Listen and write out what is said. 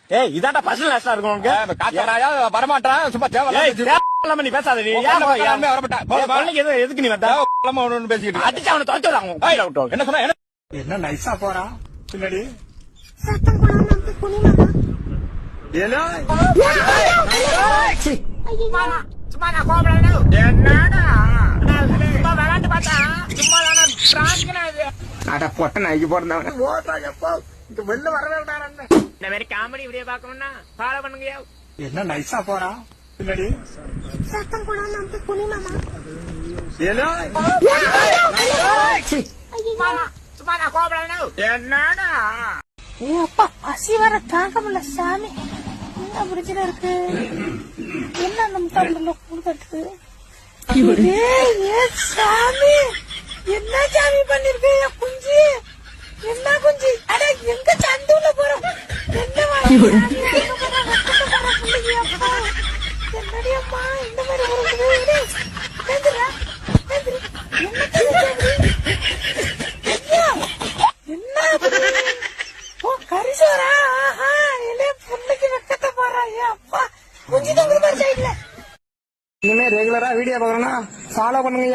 ஏய் இதாண்டா பர்சனல் லாஸ்டா இருக்கும் உனக்கு. காத்தறாயா வரமாட்டான் சும்மா தேவையில்லாம நீ பேசாத நீ. வரமாட்டேன் எதுக்கு நீ வந்தா ஒண்ணு பேசிக்கிட்டு அடிச்சு அவனை துவைச்சு என்ன சொன்னா என்ன நைஸா போறான் பின்னாடி. சத்தம் போடாம வந்து குனிமாமா. சும்மா நான் கோபப்படணும். என்னடா சும்மா விளையாட்டு பார்த்தா சும்மா அட பொட்ட நாய்க்கு போறந்தவன் ஓட்டா எப்போ இங்க வெளில வரவே விடாரு. இந்த மாதிரி காமெடி வீடியோ பாக்கணும்னா ஃபாலோ பண்ணுங்க. என்ன நைஸா போறான் பின்னாடி. சத்தம் போடாம வந்து குனிமாமா. சும்மா நான் கோபப்படணும். என்னடா ஏ அப்பா பசி வர தாங்க முடியல சாமி. என்ன பிரச்சனை இருக்கு? என்ன நம்ம தம்புல கூடுதட்டு? சாமி என்ன சாமி பண்ணிருக்க குஞ்சு? என்ன குஞ்சு? அட எங்க சந்துல போறோம்? என்ன என்னடி அம்மா இந்த மாதிரி வருது? என்ன ஓ கரிசோரா? பொண்ணுக்கு வெக்கத்தை போறா. அப்பா குஞ்சு தங்குற மாதிரி சைட்ல. இனிமே ரெகுலரா வீடியோ பாக்கணும்னா ஃபாலோ பண்ணுங்க.